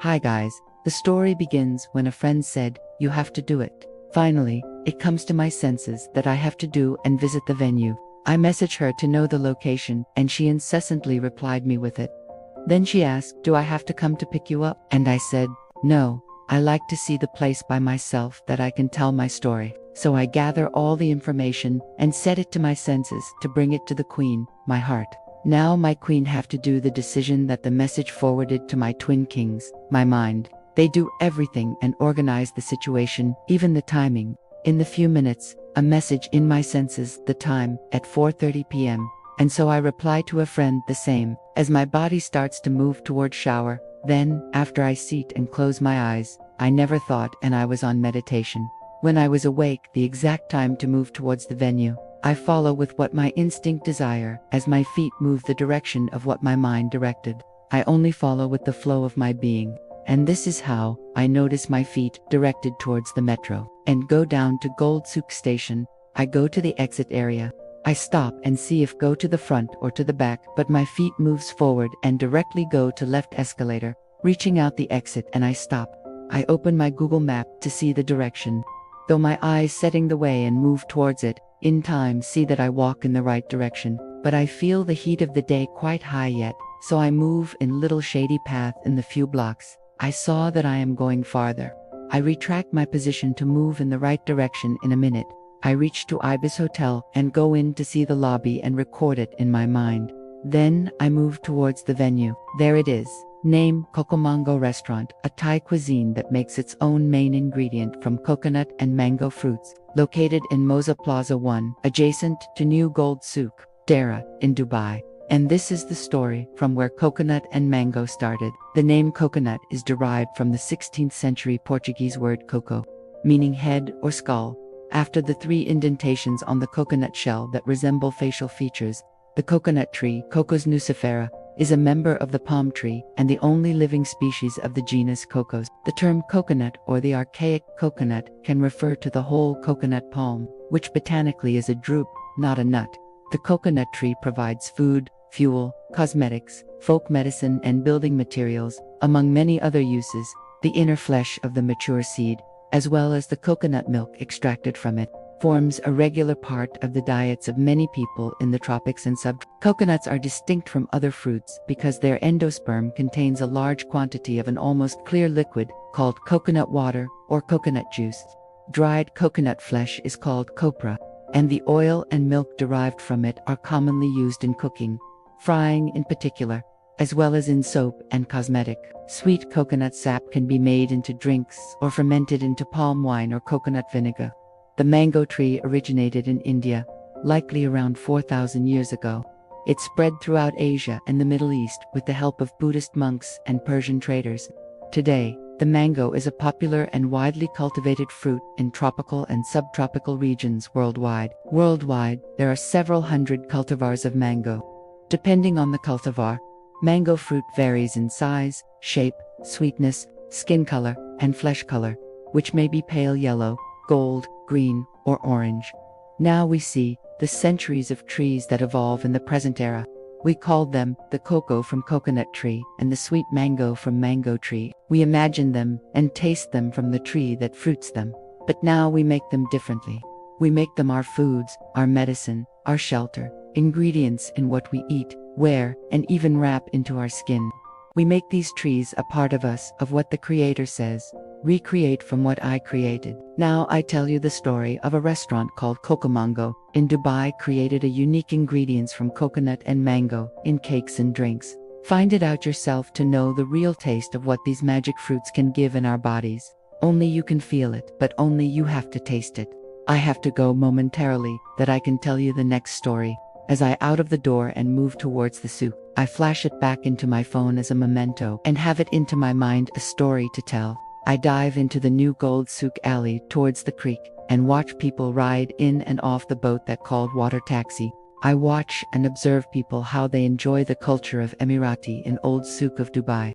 Hi guys, the story begins when a friend said, "You have to do it." Finally, it comes to my senses that I have to do and visit the venue. I message her to know the location, and she incessantly replied me with it. Then she asked, "Do I have to come to pick you up?" And I said, "No, I like to see the place by myself that I can tell my story." So I gather all the information and set it to my senses to bring it to the queen, my heart. Now my queen have to do the decision that the message forwarded to my twin kings, my mind. They do everything and organize the situation, even the timing. In the few minutes, a message in my senses, the time, at 4:30 p.m. And so I reply to a friend the same, as my body starts to move toward shower. Then, after I seat and close my eyes, I never thought and I was on meditation. When I was awake, the exact time to move towards the venue, I follow with what my instinct desire, as my feet move the direction of what my mind directed. I only follow with the flow of my being. And this is how I notice my feet directed towards the metro, and go down to Gold Souk station. I go to the exit area. I stop and see if go to the front or to the back, but my feet moves forward and directly go to left escalator, reaching out the exit, and I stop. I open my Google map to see the direction. Though my eyes setting the way and move towards it, in time see that I walk in the right direction, but I feel the heat of the day quite high yet, so I move in little shady path in the few blocks. I saw that I am going farther. I retract my position to move in the right direction in a minute. I reach to Ibis Hotel and go in to see the lobby and record it in my mind. Then I move towards the venue. There it is. Name: Cocomango Restaurant, a Thai cuisine that makes its own main ingredient from coconut and mango fruits. Located in Moza Plaza 1, adjacent to New Gold Souk, Dera, in Dubai. And this is the story from where coconut and mango started. The name coconut is derived from the 16th century Portuguese word coco, meaning head or skull. After the 3 indentations on the coconut shell that resemble facial features, the coconut tree, Cocos nucifera, is a member of the palm tree and the only living species of the genus Cocos. The term coconut, or the archaic coconut, can refer to the whole coconut palm, which botanically is a drupe, not a nut. The coconut tree provides food, fuel, cosmetics, folk medicine, and building materials, among many other uses. The inner flesh of the mature seed, as well as the coconut milk extracted from it, forms a regular part of the diets of many people in the tropics and Coconuts are distinct from other fruits because their endosperm contains a large quantity of an almost clear liquid called coconut water or coconut juice. Dried coconut flesh is called copra, and the oil and milk derived from it are commonly used in cooking, frying in particular, as well as in soap and cosmetic. Sweet coconut sap can be made into drinks or fermented into palm wine or coconut vinegar. The mango tree originated in India, likely around 4,000 years ago. It spread throughout Asia and the Middle East with the help of Buddhist monks and Persian traders. Today, the mango is a popular and widely cultivated fruit in tropical and subtropical regions worldwide. Worldwide, there are several hundred cultivars of mango. Depending on the cultivar, mango fruit varies in size, shape, sweetness, skin color, and flesh color, which may be pale yellow, gold, green, or orange. Now we see the centuries of trees that evolve in the present era. We called them the cocoa from coconut tree and the sweet mango from mango tree. We imagine them and taste them from the tree that fruits them. But now we make them differently. We make them our foods, our medicine, our shelter, ingredients in what we eat, wear, and even wrap into our skin. We make these trees a part of us, of what the Creator says, recreate from what I created. Now I tell you the story of a restaurant called Cocomango in Dubai created a unique ingredients from coconut and mango in cakes and drinks. Find it out yourself to know the real taste of what these magic fruits can give in our bodies. Only you can feel it, but only you have to taste it. I have to go momentarily, that I can tell you the next story. As I out of the door and move towards the souk, I flash it back into my phone as a memento and have it into my mind a story to tell. I dive into the new Gold Souk alley towards the creek and watch people ride in and off the boat that called water taxi. I watch and observe people how they enjoy the culture of Emirati in Old Souk of Dubai.